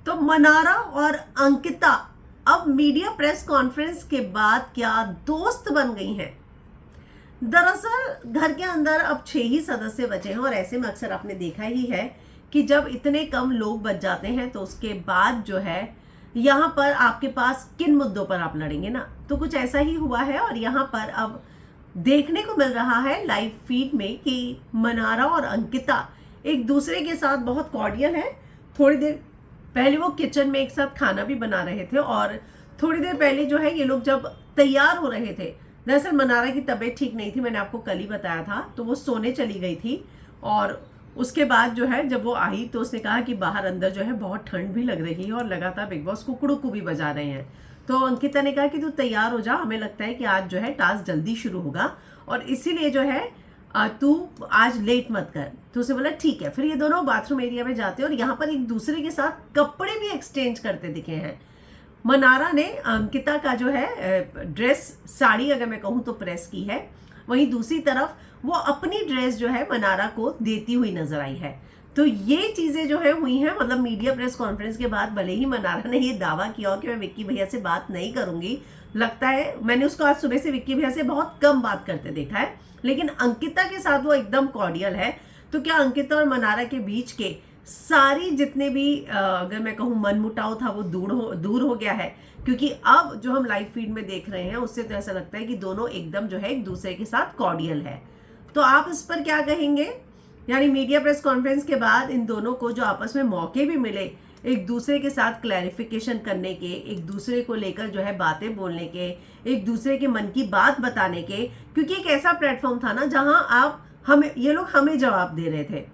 तो मनारा और अंकिता अब मीडिया प्रेस कॉन्फ्रेंस के बाद क्या दोस्त बन गई हैं। दरअसल घर के अंदर अब 6 ही सदस्य बचे हैं और ऐसे में अक्सर आपने देखा ही है कि जब इतने कम लोग बच जाते हैं तो उसके बाद जो है यहाँ पर आपके पास किन मुद्दों पर आप लड़ेंगे ना, तो कुछ ऐसा ही हुआ है। और यहाँ पर अब देखने को मिल रहा है लाइव फीड में कि मनारा और अंकिता एक दूसरे के साथ बहुत कॉर्डियल है। थोड़ी देर पहले वो किचन में एक साथ खाना भी बना रहे थे और थोड़ी देर पहले जो है ये लोग जब तैयार हो रहे थे, दरअसल मनारा की तबीयत ठीक नहीं थी, मैंने आपको कल ही बताया था, तो वो सोने चली गई थी। और उसके बाद जो है जब वो आई तो उसने कहा कि बाहर अंदर जो है बहुत ठंड भी लग रही है और लगातार बिग बॉस कुकड़ू भी बजा रहे हैं। तो अंकिता ने कहा कि तू तैयार हो जा, हमें लगता है कि आज जो है टास्क जल्दी शुरू होगा और इसीलिए जो है तू आज लेट मत कर। तो उसे बोला ठीक है। फिर ये दोनों बाथरूम एरिया में जाते हैं और यहाँ पर एक दूसरे के साथ कपड़े भी एक्सचेंज करते दिखे हैं। मनारा ने अंकिता का जो है ड्रेस, साड़ी अगर मैं कहूँ तो प्रेस की है, वहीं दूसरी तरफ वो अपनी ड्रेस जो है मनारा को देती हुई नजर आई है। तो ये चीजें जो है हुई हैं, मतलब मीडिया प्रेस कॉन्फ्रेंस के बाद भले ही मनारा ने ये दावा किया कि मैं विक्की भैया से बात नहीं करूंगी, लगता है मैंने उसको आज सुबह से विक्की भैया से बहुत कम बात करते देखा है, लेकिन अंकिता के साथ वो एकदम कॉर्डियल है। तो क्या अंकिता और मनारा के बीच के सारी जितने भी अगर मैं कहूँ मनमुटाव था वो दूर हो गया है, क्योंकि अब जो हम लाइव फीड में देख रहे हैं उससे तो ऐसा लगता है कि दोनों एकदम जो है एक दूसरे के साथ कॉर्डियल है। तो आप इस पर क्या कहेंगे? यानी मीडिया प्रेस कॉन्फ्रेंस के बाद इन दोनों को जो आपस में मौके भी मिले एक दूसरे के साथ क्लैरिफिकेशन करने के, एक दूसरे को लेकर जो है बातें बोलने के, एक दूसरे के मन की बात बताने के, क्योंकि एक ऐसा प्लेटफॉर्म था ना जहां आप ये लोग हमें जवाब दे रहे थे।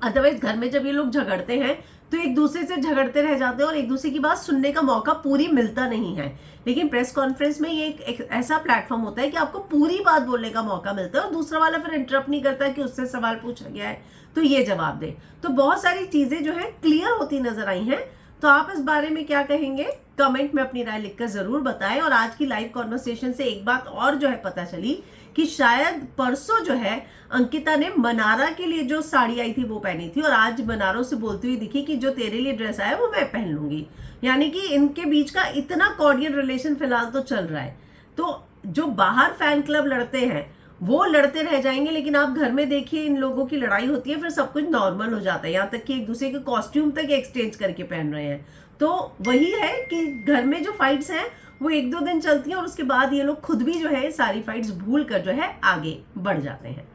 अदरवाइज घर में जब ये लोग झगड़ते हैं तो एक दूसरे से झगड़ते रह जाते हैं और एक दूसरे की बात सुनने का मौका पूरी मिलता नहीं है। लेकिन प्रेस कॉन्फ्रेंस में ये एक ऐसा प्लेटफॉर्म होता है कि आपको पूरी बात बोलने का मौका मिलता है और दूसरा वाला फिर इंटरप्ट नहीं करता कि उससे सवाल पूछा गया है तो ये जवाब दे। तो बहुत सारी चीजें जो है क्लियर होती नजर आई हैं। तो आप इस बारे में क्या कहेंगे? कमेंट में अपनी राय लिखकर जरूर बताएं। और आज की लाइव कॉन्वर्सेशन से एक बात और जो है पता चली कि शायद परसों जो है अंकिता ने मनारा के लिए जो साड़ी आई थी वो पहनी थी और आज मनारा से बोलती हुई दिखी कि जो तेरे लिए ड्रेस आया वो मैं पहन लूंगी। यानी कि इनके बीच का इतना कॉर्डियल रिलेशन फिलहाल तो चल रहा है। तो जो बाहर फैन क्लब लड़ते हैं वो लड़ते रह जाएंगे, लेकिन आप घर में देखिए इन लोगों की लड़ाई होती है फिर सब कुछ नॉर्मल हो जाता है, यहाँ तक कि एक दूसरे के कॉस्ट्यूम तक एक्सचेंज करके पहन रहे हैं। तो वही है कि घर में जो फाइट्स हैं वो 1-2 दिन चलती हैं और उसके बाद ये लोग खुद भी जो है सारी फाइट्स भूल कर जो है आगे बढ़ जाते हैं।